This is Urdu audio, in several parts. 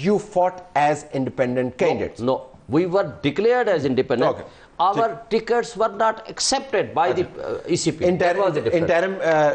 you fought as independent candidates. No, we were declared as independent. Okay. Our tickets were not accepted by the ECP. interim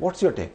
What's your take?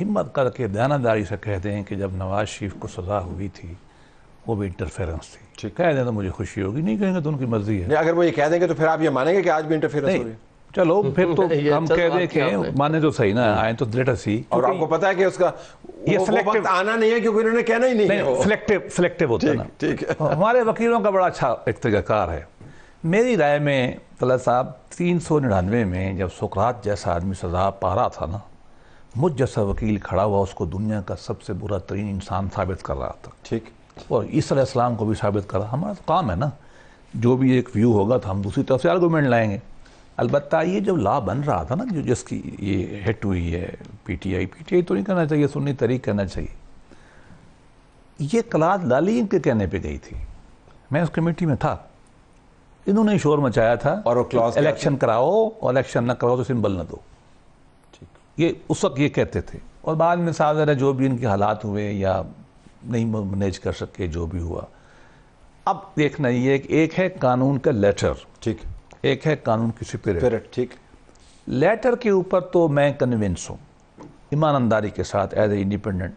ہمت کر کے دیانتداری سے کہتے ہیں کہ جب نواز شریف کو سزا ہوئی تھی وہ بھی انٹرفیرنس تھی، کہہ دیں تو مجھے خوشی ہوگی، نہیں کہیں گے تو ان کی مرضی ہے۔ نہیں، اگر وہ یہ کہہ دیں گے تو پھر آپ یہ مانیں گے کہ آج بھی انٹرفیئرنس ہو رہی ہے؟ چلو پھر تو ہم کہہ دیں کہ مانے تو صحیح نا، آئیں تو لیٹ اس سی۔ اور آپ کو پتا ہے کہ اس کا یہ وہ selective- وقت آنا نہیں ہے کیونکہ انہوں نے کہنا ہی نہیں ہے۔ نہیں، سلیکٹیو ہوتا ہے نا۔ ٹھیک ہے۔ ہمارے وکیلوں کا بڑا اچھا ایک طریقہ کار ہے۔ میری رائے میں طلعت صاحب 399 میں جب سقراط جیسا آدمی سزا پا رہا تھا نا، مجھ جیسا وکیل کھڑا ہوا اس کو دنیا کا سب سے برا ترین انسان ثابت کر رہا تھا، ٹھیک، اور عیسیٰ علیہ السلام کو بھی ثابت کر رہا۔ ہمارا تو کام ہے نا، جو بھی ایک ویو ہوگا تو ہم دوسری طرف سے آرگومنٹ لائیں گے۔ البتہ یہ جو لا بن رہا تھا نا، جو جس کی یہ ہٹ ہوئی ہے پی ٹی آئی تو نہیں کرنا چاہیے، سنی تحریک کرنا چاہیے، یہ کلاد لالی ان کے کہنے پہ گئی تھی، میں اس کمیٹی میں تھا، انہوں نے شور مچایا تھا اور وہ clause الیکشن کراؤ اور الیکشن نہ کراؤ تو سمبل نہ دو، یہ اس وقت یہ کہتے تھے، اور بعد میں سازر ہے جو بھی ان کے حالات ہوئے یا نہیں مینیج کر سکے جو بھی ہوا۔ اب دیکھنا یہ ایک ہے قانون کا لیٹر، ٹھیک، ایک ہے قانون کی سپرٹ۔ اسپرٹ، ٹھیک، لیٹر کے اوپر تو میں کنونس ہوں ایمانداری کے ساتھ ایز اے انڈیپینڈنٹ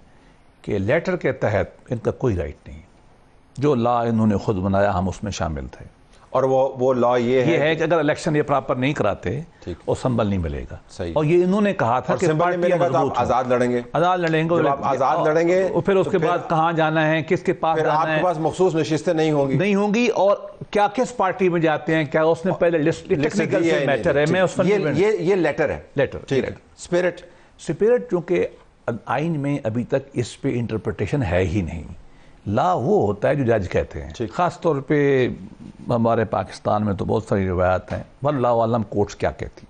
کہ لیٹر کے تحت ان کا کوئی رائٹ نہیں، جو لا انہوں نے خود بنایا ہم اس میں شامل تھے۔ اور وہ لا یہ ہے کہ اگر الیکشن یہ پراپر نہیں کراتے اور سمبل نہیں ملے گا، صحیح، اور یہ انہوں نے کہا تھا اور کہ سمبل نہیں ملے گا تو آپ آزاد لڑیں گے، آزاد لڑیں گے، جب آپ آزاد لڑیں گے اور پھر اس کے بعد کہاں جانا ہے، کس کے پاس پھر آپ جانا کے ہے، پاس مخصوص نشستیں نہیں ہوں گی، نہیں ہوں گی، اور کیا کس پارٹی میں جاتے ہیں، کیا اس نے پہلے لسٹ ٹیکنیکل سے میٹر ہے، میں اس پر یہ لیٹر ہے، لیٹر ٹھیک ہے، اسپرٹ چونکہ آئین میں ابھی تک اس پہ انٹرپریٹیشن ہے ہی نہیں، لا وہ ہوتا ہے جو جج کہتے ہیں، خاص طور پہ ہمارے پاکستان میں تو بہت ساری روایات ہیں، واللہ عالم کورٹس کیا کہتی،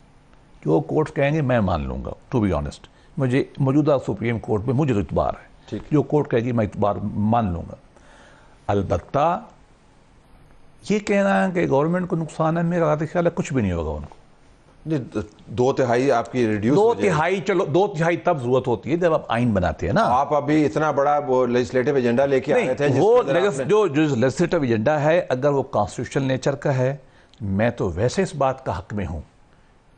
جو کورٹس کہیں گے میں مان لوں گا، ٹو بی آنیسٹ، مجھے موجودہ سپریم کورٹ میں مجھے اعتبار ہے، جو کورٹ کہے گی میں اعتبار مان لوں گا۔ البتہ یہ کہنا ہے کہ گورنمنٹ کو نقصان ہے، میرا خیال ہے کچھ بھی نہیں ہوگا ان کو۔ 2/3 آپ کی ریڈیوس، 2/3 چلو 2/3 تب ضرورت ہوتی ہے جب آپ آئین بناتے ہیں نا۔ آپ ابھی اتنا بڑا وہ لیجسلیٹو ایجنڈا لے کے آئے تھے، وہ جو لیجسلیٹو ایجنڈا ہے اگر وہ کانسٹیٹیوشنل نیچر کا ہے، میں تو ویسے اس بات کا حق میں ہوں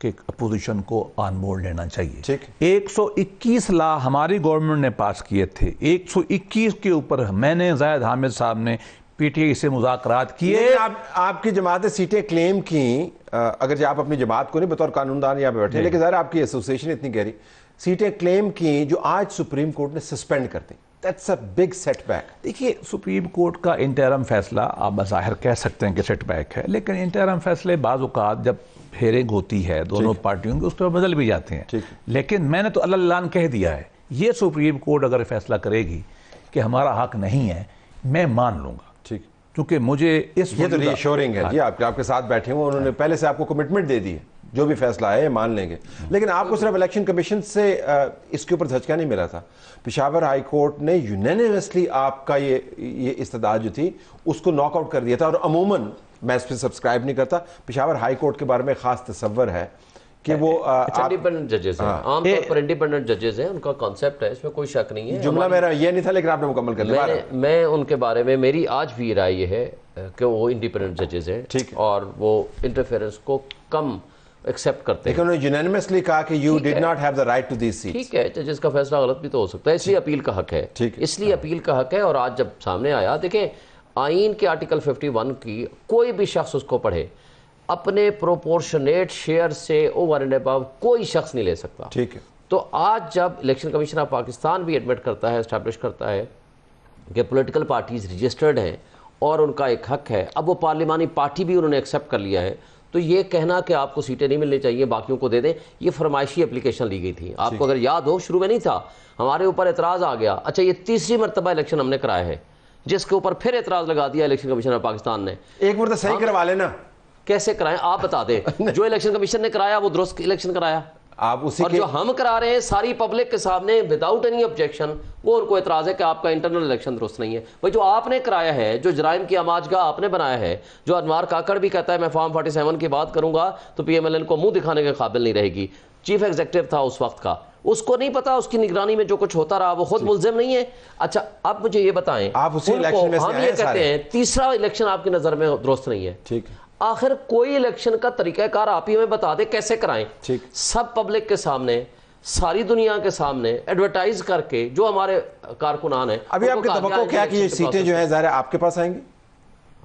کہ اپوزیشن کو آن بورڈ لینا چاہیے۔ 121 لا ہماری گورنمنٹ نے پاس کیے تھے، 121 کے اوپر میں نے زاہد حامد صاحب نے پی ٹی آئی سے مذاکرات کیے۔ آپ کی جماعت سیٹیں کلیم کی، اگر آپ اپنی جماعت کو نہیں بطور قانون دان یہاں پہ بیٹھے، لیکن ظاہر آپ کی ایسوسیشن اتنی گہری، سیٹیں کلیم کی جو آج سپریم کورٹ نے سسپینڈ کر دی۔ That's a big setback۔ دیکھیے سپریم کورٹ کا انٹرم فیصلہ آپ بظاہر کہہ سکتے ہیں کہ سیٹ بیک ہے، لیکن انٹرم فیصلے بعض اوقات جب ہیرنگ ہوتی ہے دونوں پارٹیوں کی اس طرح بدل بھی جاتے ہیں، لیکن میں نے تو اللہ کہہ دیا ہے، یہ سپریم کورٹ اگر فیصلہ کرے گی کہ ہمارا حق نہیں ہے، میں مان لوں گا، کیونکہ مجھے اس یہ تو ری ایشورنگ ہے جی، آپ کے ساتھ بیٹھے ہوئے، انہوں نے پہلے سے آپ کو کمٹمنٹ دے دی ہے، جو بھی فیصلہ ہے مان لیں گے، لیکن آپ کو صرف الیکشن کمیشن سے اس کے اوپر دھچکا نہیں ملا تھا، پشاور ہائی کورٹ نے یونینیمسلی آپ کا یہ استدعا جو تھی اس کو ناک آؤٹ کر دیا تھا، اور عموماً میں اس پہ سبسکرائب نہیں کرتا، پشاور ہائی کورٹ کے بارے میں خاص تصور ہے کہ وہ انڈیپینڈنٹ ججز ہیں، عام طور پر انڈیپینڈنٹ ججز ہیں، ان کا کانسیپٹ ہے، اس میں کوئی شک نہیں ہے۔ جملہ میرا یہ نہیں تھا لیکن آپ نے مکمل کر لیا۔ میں ان کے بارے میں میری آج بھی رائے یہ ہے کہ وہ انڈیپینڈنٹ ججز ہیں اور وہ انٹرفیئرنس کو کم ایکسیپٹ کرتے ہیں، لیکن انہوں نے یونینیمسلی کہا کہ you did not have the right to these seats۔ ٹھیک ہے، ججز کا فیصلہ غلط بھی تو ہو سکتا ہے، اس لیے اپیل کا حق ہے، اس لیے اپیل کا حق ہے۔ اور آج جب سامنے آیا، دیکھیں آئین کے آرٹیکل 51 کی کوئی بھی شخص اس کو پڑھے، اپنے پروپورشنیٹ شیئر سے اوور اینڈ ابو کوئی شخص نہیں لے سکتا۔ ٹھیک ہے، تو آج جب الیکشن کمیشن آف پاکستان بھی ایڈمٹ کرتا ہے، اسٹیبلش کرتا ہے کہ پولیٹیکل پارٹیز رجسٹرڈ ہیں اور ان کا ایک حق ہے، اب وہ پارلیمانی پارٹی بھی انہوں نے ایکسیپٹ کر لیا ہے، تو یہ کہنا کہ آپ کو سیٹیں نہیں ملنی چاہیے باقیوں کو دے دیں، یہ فرمائشی اپلیکیشن لی گئی تھی۔ آپ کو اگر یاد ہو شروع میں نہیں تھا، ہمارے اوپر اعتراض آ گیا، اچھا یہ تیسری مرتبہ الیکشن ہم نے کرایا ہے جس کے اوپر پھر اعتراض لگا دیا الیکشن کمیشن آف پاکستان نے۔ ایک مرتبہ صحیح کروا لینا، کیسے کرائیں آپ بتا دیں، جو الیکشن کمیشن نے کرایا وہ درست الیکشن کرایا، آپ اسی اور جو ہم کرا رہے ہیں ساری پبلک کے سامنے وداؤٹ اینی آبجیکشن، وہ ان کو اعتراض ہے کہ آپ کا انٹرنل الیکشن درست نہیں ہے۔ وہ جو آپ نے کرایا ہے، جو جرائم کی آماجگاہ آپ نے بنایا ہے، جو انوار کاکڑ بھی کہتا ہے میں فارم 47 کی بات کروں گا تو پی ایم ایل این کو منہ دکھانے کے قابل نہیں رہے گی، چیف ایگزیکٹو تھا اس وقت کا، اس کو نہیں پتا اس کی نگرانی میں جو کچھ ہوتا رہا، وہ خود ملزم نہیں ہے۔ اچھا اب مجھے یہ بتائیں، آپ اسی الیکشن میں سے ہم یہ کہتے ہیں تیسرا الیکشن آپ کی نظر میں درست نہیں ہے، ٹھیک ہے، آخر کوئی الیکشن کا طریقہ کار آپ ہی ہمیں بتا دیں کیسے کرائیں، سب پبلک کے سامنے ساری دنیا کے سامنے ایڈورٹائز کر کے جو ہمارے کارکنان ہیں. ابھی آپ کی توقع کیا کہ یہ سیٹیں جو ہیں ظاہر ہے آپ کے پاس آئیں گی؟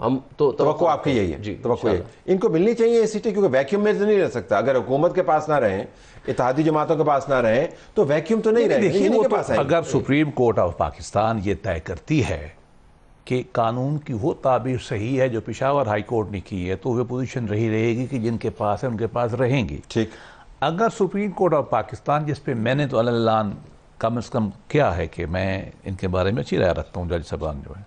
ہم تو توقع آپ کی یہی ہے. توقع یہی ان کو ملنی چاہیے یہ سیٹیں، کیونکہ ویکیوم میں تو نہیں رہ سکتا. اگر حکومت کے پاس نہ رہیں، اتحادی جماعتوں کے پاس نہ رہیں تو ویکیوم تو نہیں رہے گا. اگر سپریم کورٹ آف پاکستان یہ طے کرتی ہے کہ قانون کی وہ تعبیر صحیح ہے جو پشاور ہائی کورٹ نے کی ہے، تو وہ پوزیشن رہے گی کہ جن کے پاس ہے ان کے پاس رہیں گی. ٹھیک. اگر سپریم کورٹ آف پاکستان، جس پہ میں نے تو اعلان کم از کم کیا ہے کہ میں ان کے بارے میں اچھی رائے رکھتا ہوں جج صاحبان جو ہے،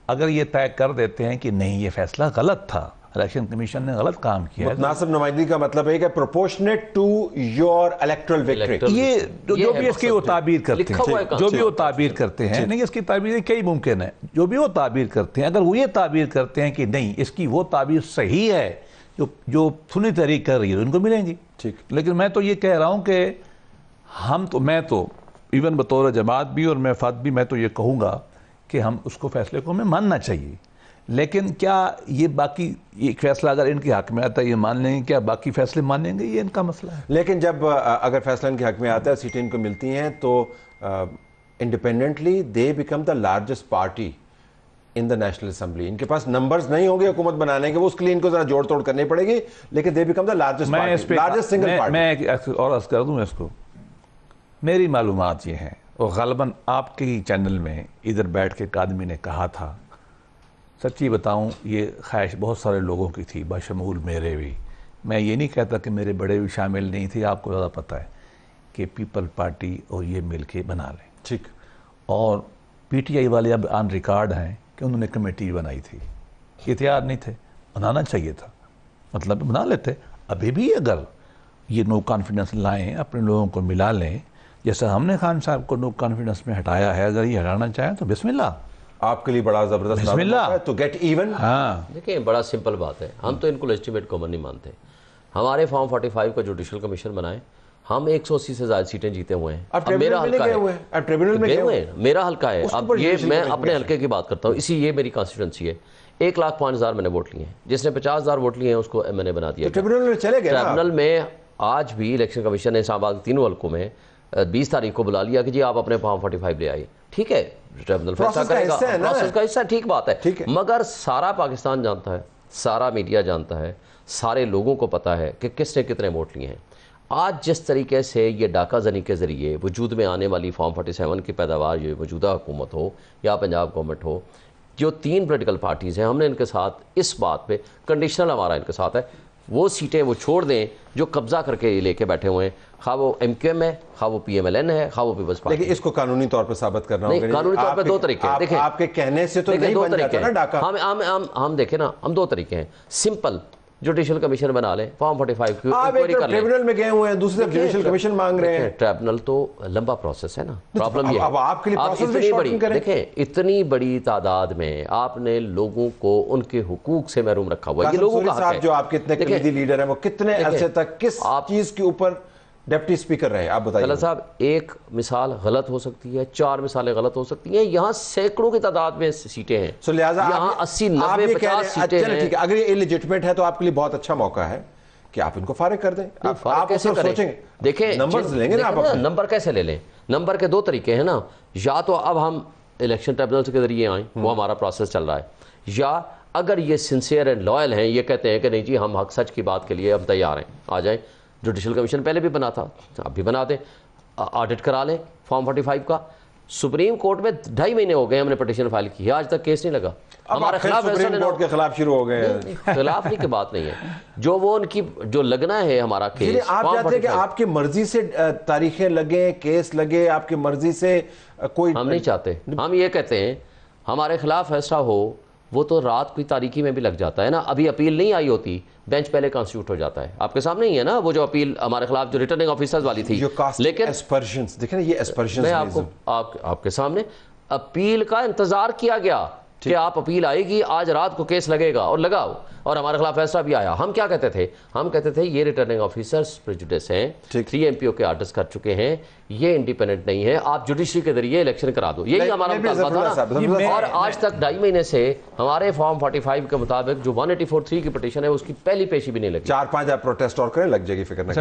اگر یہ طے کر دیتے ہیں کہ نہیں یہ فیصلہ غلط تھا، الیکشن کمیشن نے غلط کام کیا ہے، متناسب نمائندگی کا مطلب ہے کہ proportionate to your electoral victory, یہ جو بھی اس کی وہ تعبیر کرتے ہیں، جو بھی وہ تعبیر کرتے ہیں، نہیں اس کی تعبیریں کئی ممکن ہیں، جو بھی وہ تعبیر کرتے ہیں، اگر وہ یہ تعبیر کرتے ہیں کہ نہیں اس کی وہ تعبیر صحیح ہے جو سنی تحریک کر رہی ہے، ان کو ملیں گی. ٹھیک. لیکن میں تو یہ کہہ رہا ہوں کہ میں تو ایون بطور جماعت بھی اور میں فرد بھی، میں تو یہ کہوں گا کہ ہم اس کو فیصلے کو ہمیں ماننا چاہیے. لیکن کیا یہ باقی ایک فیصلہ اگر ان کے حق میں آتا ہے یہ مان لیں گے، کیا باقی فیصلے مانیں گے؟ یہ ان کا مسئلہ ہے. لیکن جب اگر فیصلہ ان کے حق میں آتا ہے، سیٹیں ان کو ملتی ہیں، تو independently they became the largest party in the national assembly. ان کے پاس نمبرز نہیں ہوں گے حکومت بنانے کے، وہ اس کے لیے ان کو ذرا جوڑ توڑ کرنی پڑے گی، لیکن دے became the largest party, largest single party. میں ایک اور عرض کر دوں اس کو، میری معلومات یہ ہیں، اور غالباً آپ کے ہی چینل میں ادھر بیٹھ کے ایک آدمی نے کہا تھا، سچی بتاؤں یہ خواہش بہت سارے لوگوں کی تھی، بشمول میرے بھی. میں یہ نہیں کہتا کہ میرے بڑے بھی شامل نہیں تھے، آپ کو زیادہ پتہ ہے کہ پیپل پارٹی اور یہ مل کے بنا لیں. ٹھیک. اور پی ٹی آئی والے اب آن ریکارڈ ہیں کہ انہوں نے کمیٹی بنائی تھی، یہ تیار نہیں تھے، بنانا چاہیے تھا، مطلب بنا لیتے. ابھی بھی اگر یہ نو کانفیڈنس لائیں، اپنے لوگوں کو ملا لیں، جیسا ہم نے خان صاحب کو نو کانفیڈنس میں ہٹایا ہے، اگر یہ ہٹانا چاہیں تو بسم اللہ. آپ کے لیے بڑا زبردست بسم اللہ تو گیٹ ایون. ہاں دیکھیں بڑا سمپل بات ہے، ہم تو ان کو لیجٹیمیٹ گورنمنٹ نہیں مانتے. ہمارے فارم 45 کا جوڈیشل کمیشن بنائے، ہم 180 سے زائد سیٹیں جیتے ہوئے ہیں. اب میرا حلقہ ہے، میرا حلقہ ہے. اب یہ میں اپنے حلقے کی بات کرتا ہوں، یہ میری کانسٹیٹوئنسی ہے. 1,05,000 میں نے ووٹ لیے ہیں، جس نے 50,000 ووٹ لیے ہیں اس کو میں نے بنا دیا. ٹریبونل میں آج بھی الیکشن کمیشن نے اسلام آباد تینوں حلقوں میں 20 تاریخ کو بلا لیا کہ جی آپ اپنے فارم 45 لے آئیے. ٹھیک ہے، ٹریبونل فیصلہ کرے گا، پروسیس کا حصہ ہے، ٹھیک بات ہے. مگر سارا پاکستان جانتا ہے، سارا میڈیا جانتا ہے، سارے لوگوں کو پتا ہے کہ کس نے کتنے ووٹ لیے ہیں. آج جس طریقے سے یہ ڈاکہ زنی کے ذریعے وجود میں آنے والی فارم 47 کی پیداوار، یہ موجودہ حکومت ہو یا پنجاب گورنمنٹ ہو، جو 3 پولیٹیکل پارٹیز ہیں، ہم نے ان کے ساتھ اس بات پہ کنڈیشنل ہمارا ان کے ساتھ ہے، وہ سیٹیں وہ چھوڑ دیں جو قبضہ کر کے لے کے بیٹھے ہوئے ہیں، خواہ وہ ایم کیو ایم ہے، خواہ وہ پی ایم ایل این ہے، خواہ وہ پیپلز پارٹی. لیکن اس کو قانونی طور پہ ثابت کرنا ہوگا. قانونی طور پہ 2 طریقے ہیں. دیکھیں آپ کے کہنے سے تو نہیں بن جاتا نا ڈاکہ. ہم دیکھیں نا، ہم 2 طریقے ہیں. سمپل جوڈیشل کمیشن بنا لیں، فارم 45 کی انکوائری کر لیں. ٹریبونل میں گئے ہوئے ہیں، دوسرے جوڈیشل کمیشن مانگ رہے ہیں. ٹریبونل تو لمبا پروسیس ہے نا. پرابلم یہ اب آپ کے لیے پروسیس بھی شارٹن کریں. دیکھیں اتنی بڑی تعداد میں آپ نے لوگوں کو ان کے حقوق سے محروم رکھا ہوا ہے. یہ لوگوں کا حق ہے. جو آپ کے اتنے کلیدی لیڈر ہیں، وہ کتنے عرصے تک کس چیز کے اوپر ڈپٹی اسپیکر رہے؟ آپ بتائیے. طلعت صاحب، ایک مثال غلط ہو سکتی ہے، 4 مثالیں غلط ہو سکتی ہیں. یہاں سینکڑوں کی تعداد میں سیٹیں ہیں، لہٰذا یہاں 80 90 50 سیٹیں ہیں. ٹھیک ہے، اگر یہ لیجٹمیٹ ہے تو آپ کے لیے بہت اچھا موقع ہے کہ آپ ان کو فارغ کر دیں. آپ کیسے سوچیں گے؟ دیکھیں نمبرز لیں گے نا آپ. نمبر کیسے لے لیں؟ نمبر کے 2 طریقے ہیں نا. یا تو اب ہم الیکشن ٹریبونل کے ذریعے آئیں، وہ ہمارا پروسیس چل رہا ہے، یا اگر یہ سنسیئر اینڈ لائل ہیں، یہ کہتے ہیں کہ نہیں جی ہم حق سچ کی بات کے لیے ہم تیار ہیں، آ جائیں. جوڈیشل کمیشن پہلے بھی بنا تھا، اب بھی بنا دیں، آڈٹ کرا لیں فارم 45 کا. سپریم کورٹ میں 2.5 مہینے ہو گئے ہم نے پٹیشن فائل کی ہے، آج تک کیس نہیں لگا ہمارے خلاف. سپریم کورٹ کے خلاف شروع ہو گئے ہیں. خلاف نہیں کی بات نہیں ہے، جو وہ ان کی جو لگنا ہے ہمارا کیس. آپ چاہتے ہیں کہ آپ کی مرضی سے تاریخیں لگیں، کیس لگے، آپ کی مرضی سے کوئی؟ ہم نہیں چاہتے. ہم یہ کہتے ہیں ہمارے خلاف فیصلہ ہو، وہ تو رات کی تاریکی میں بھی لگ جاتا ہے نا. ابھی اپیل نہیں آئی ہوتی، بینچ پہلے کانسٹیٹیوٹ ہو جاتا ہے. آپ کے سامنے ہی ہے نا وہ جو اپیل ہمارے خلاف جو ریٹرننگ آفیسرز والی تھی. لیکن دیکھیں یہ اسپرشنز میں آپ کے سامنے اپیل کا انتظار کیا گیا کہ آپ اپیل آئے گی، آج رات کو کیس لگے گا، اور لگا، اور ہمارے خلاف فیصلہ بھی آیا. ہم کیا کہتے تھے؟ ہم کہتے تھے یہ ریٹرننگ آفیسرز پریجوڈس ہیں، 3 MPO کے آرڈرز کر چکے ہیں، یہ انڈیپینڈنٹ نہیں ہے، آپ جوڈیشری کے ذریعے الیکشن کرا دو. یہی ہمارا مطالبہ تھا. اور آج تک 2.5 مہینے سے ہمارے فارم 45 کے مطابق جو 184(3) کی پٹیشن ہے اس کی پہلی پیشی بھی نہیں لگی. 4-5 آپ پروٹیسٹ اور کریں، لگ جائے گی، فکر نہ